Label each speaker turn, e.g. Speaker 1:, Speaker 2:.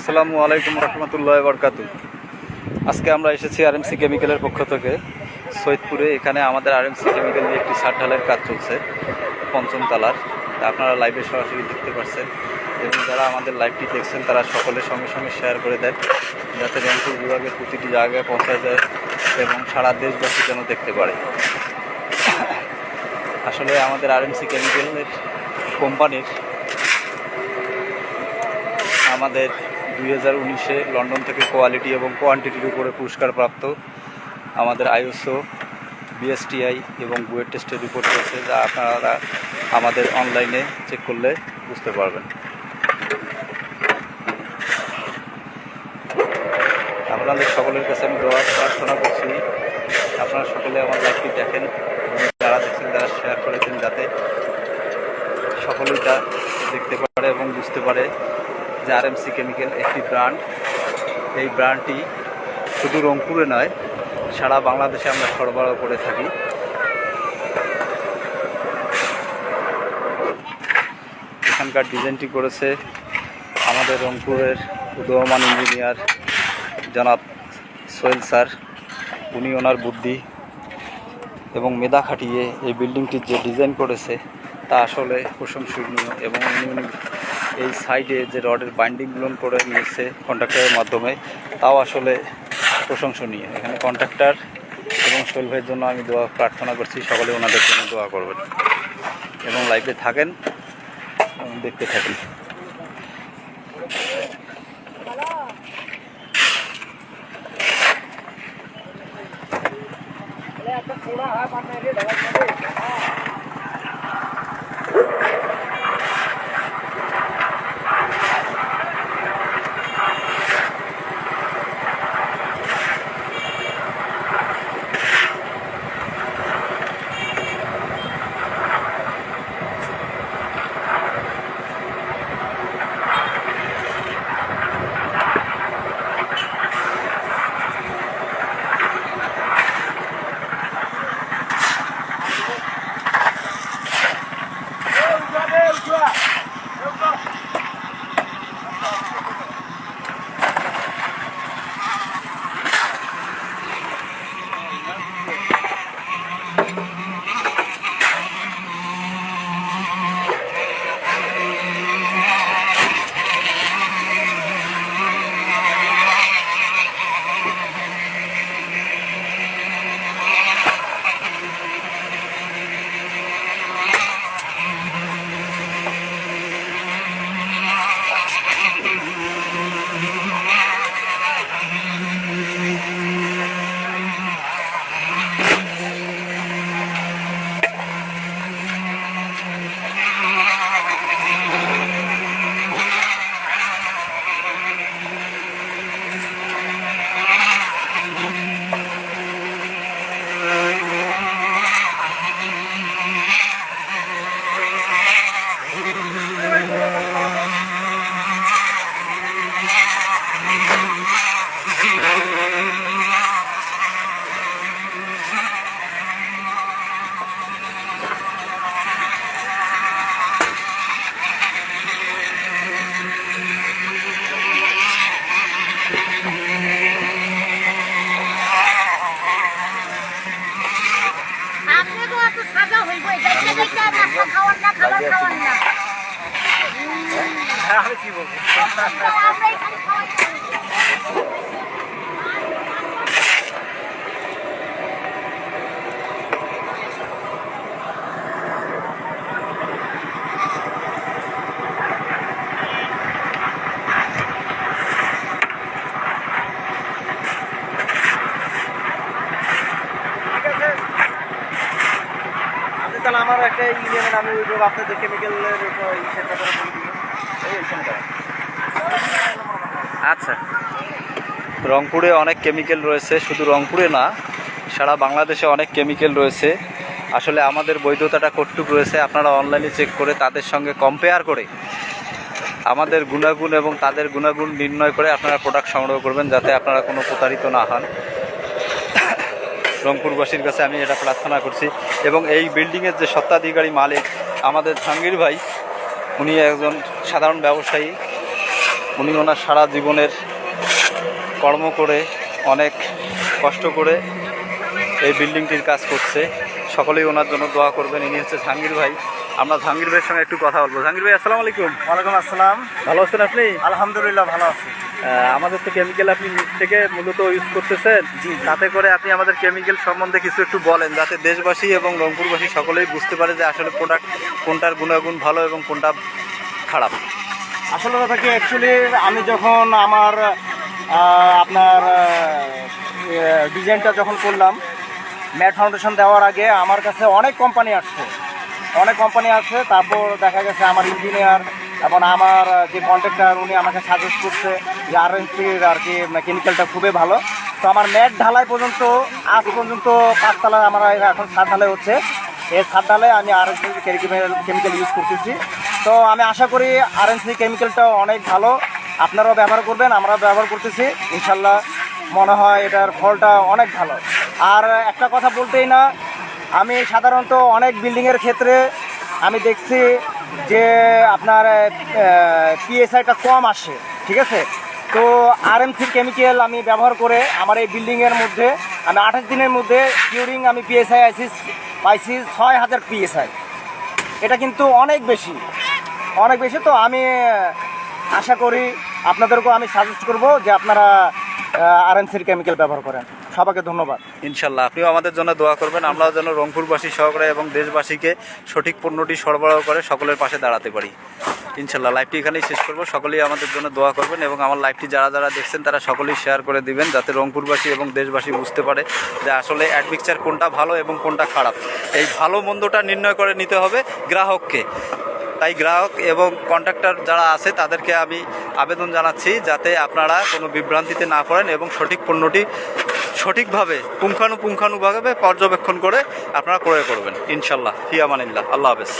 Speaker 1: আসসালামু আলাইকুম রহমতুল্লাহি বরকাতু। আজকে আমরা এসেছি আরএমসি কেমিক্যালের পক্ষ থেকে সৈয়দপুরে। এখানে আমাদের আরএমসি কেমিক্যাল নিয়ে একটি ছাদ ঢালাইয়ের কাজ চলছে পঞ্চম তলার। আপনারা লাইভে সরাসরি দেখতে পাচ্ছেন এবং যারা আমাদের লাইভটি দেখছেন তারা সকলের সঙ্গে সঙ্গে শেয়ার করে দেন, যাতে রংপুর বিভাগের প্রতিটি জায়গায় পৌঁছায় যায় এবং সারা দেশবাসী যেন দেখতে পারে। আসলে আমাদের আরএমসি কেমিক্যালের কোম্পানির আমাদের 2019-এ লন্ডন থেকে কোয়ালিটি এবং কোয়ান্টিটির উপরে পুরস্কারপ্রাপ্ত আমাদের আইএসও, বিএসটিআই এবং বুয়েট টেস্টের রিপোর্ট রয়েছে, যা আপনারা আমাদের অনলাইনে চেক করলে বুঝতে পারবেন। আপনাদের সকলের কাছে আমি দোয়া প্রার্থনা করছি আপনারা সকলে আমার লাইভটি দেখেন এবং যারা দেখছেন তারা শেয়ার করেছেন, যাতে সকলেই তা দেখতে পারে এবং বুঝতে পারে যে আরএমসি কেমিক্যাল একটি ব্র্যান্ড। এই ব্র্যান্ডটি শুধু রংপুরে নয়, সারা বাংলাদেশে আমরা সরবরাহ করে থাকি। এখানকার ডিজাইনটি করেছে আমাদের রংপুরের উদীয়মান ইঞ্জিনিয়ার জনাব সোহেল স্যার। উনি ওনার বুদ্ধি এবং মেধা খাটিয়ে এই বিল্ডিংটির যে ডিজাইন করেছে তা আসলে প্রশংসনীয়, এবং উনি এই সাইডে যে রডের বাইন্ডিংগুলো করে নিয়েছে কন্ট্রাক্টরের মাধ্যমে, তাও আসলে প্রশংসনীয়। এখানে কন্ট্রাক্টর এবং সোহেল ভাইয়ের জন্য আমি দোয়া প্রার্থনা করছি, সকলে ওনাদের জন্য দোয়া করবেন এবং লাইভে থাকেন এবং দেখতে থাকেন। আমি কি বলবো, তাহলে আমার একটা ইউনিয়নের আমি আপনাদের কেমিক্যালের আচ্ছা। রংপুরে অনেক কেমিক্যাল রয়েছে, শুধু রংপুরে না, সারা বাংলাদেশে অনেক কেমিক্যাল রয়েছে। আসলে আমাদের বৈধতাটা কতটুক রয়েছে আপনারা অনলাইনে চেক করে তাদের সঙ্গে কম্পেয়ার করে আমাদের গুণাগুণ এবং তাদের গুণাগুণ নির্ণয় করে আপনারা প্রোডাক্ট সংগ্রহ করবেন, যাতে আপনারা কোনো প্রতারিত না হন। রংপুরবাসীর কাছে আমি এটা প্রার্থনা করছি। এবং এই বিল্ডিংয়ের যে স্বত্বাধিকারী মালিক আমাদের জাহাঙ্গীর ভাই, উনি একজন সাধারণ ব্যবসায়ী উনি ওনার সারা জীবনের কর্ম করে অনেক কষ্ট করে এই বিল্ডিংটির কাজ করছে। সকলেই ওনার জন্য দোয়া করবেন। ইনি হচ্ছে জাহাঙ্গীর ভাই। আমরা জাহাঙ্গীর ভাইয়ের সঙ্গে একটু কথা বলবো। জাহাঙ্গীর ভাই, আসসালামু আলাইকুম।
Speaker 2: ওয়ালাইকুম আসসালাম।
Speaker 1: ভালো আছেন আপনি?
Speaker 2: আলহামদুলিল্লাহ ভালো আছি।
Speaker 1: আমাদের তো কেমিক্যাল আপনি নিজ থেকে মূলত ইউজ করতেছেন,
Speaker 2: জি।
Speaker 1: তাতে করে আপনি আমাদের কেমিক্যাল সম্বন্ধে কিছু একটু বলেন, যাতে দেশবাসী এবং রংপুরবাসী সকলেই বুঝতে পারে যে আসলে প্রোডাক্ট কোনটার গুণাগুণ ভালো এবং কোনটা খারাপ।
Speaker 2: আসলে কথা কি, অ্যাকচুয়ালি আমি যখন আমার আপনার ডিজাইনটা যখন করলাম, ম্যাট ফাউন্ডেশন দেওয়ার আগে আমার কাছে অনেক কোম্পানি আসছে, তারপর দেখা গেছে আমার ইঞ্জিনিয়ার এবং আমার যে কন্ট্রাক্টর উনি আমাকে সাজেস্ট করছে যে আরএনসির আর কি কেমিক্যালটা খুবই ভালো। তো আমার ম্যাট ঢালাই পর্যন্ত আজ পর্যন্ত 5 তলা, আমার এখন 7 ঢালাই হচ্ছে। এই 7 ঢালাই আমি আরএনসি কেমিক্যাল ইউজ করতেছি। তো আমি আশা করি আরএনসি কেমিক্যালটা অনেক ভালো, আপনারাও ব্যবহার করবেন, আমরাও ব্যবহার করতেছি। ইনশাল্লাহ মনে হয় এটার ফলটা অনেক ভালো। আর একটা কথা বলতেই না, আমি সাধারণত অনেক বিল্ডিংয়ের ক্ষেত্রে আমি দেখছি যে আপনার পিএসআইটা কম আসে, ঠিক আছে। তো আরএমসির কেমিক্যাল আমি ব্যবহার করে আমার এই বিল্ডিংয়ের মধ্যে আমি 28 দিনের মধ্যে কিউরিং আমি পিএসআই পাইছি 6000 পিএসআই। এটা কিন্তু অনেক বেশি। তো আমি আশা করি আপনাদেরকেও আমি সাজেস্ট করব যে আপনারা আরএমসির কেমিক্যাল ব্যবহার করেন। সবাইকে ধন্যবাদ।
Speaker 1: ইনশাল্লাহ আপনিও আমাদের জন্য দোয়া করবেন, আমরাও যেন রংপুরবাসী সহকারে এবং দেশবাসীকে সঠিক পণ্যটি সরবরাহ করে সকলের পাশে দাঁড়াতে পারি। ইনশাল্লাহ লাইভটি এখানেই শেষ করব। সকলেই আমাদের জন্য দোয়া করবেন এবং আমার লাইভটি যারা যারা দেখছেন তারা সকলেই শেয়ার করে দিবেন, যাতে রংপুরবাসী এবং দেশবাসী বুঝতে পারে যে আসলে অ্যাডমিক্সচার কোনটা ভালো এবং কোনটা খারাপ। এই ভালো মন্দটা নির্ণয় করে নিতে হবে গ্রাহককে। তাই গ্রাহক এবং কন্ট্রাক্টর যারা আছে তাদেরকে আমি আবেদন জানাচ্ছি যাতে আপনারা কোনো বিভ্রান্তিতে না পড়েন এবং সঠিক পণ্যটি সঠিকভাবে পুঙ্খানুপুঙ্খানুভাবে পর্যবেক্ষণ করে আপনারা ক্রয় করবেন। ইনশাল্লাহ। ফি আমানিল্লাহ। আল্লাহ হাফেজ।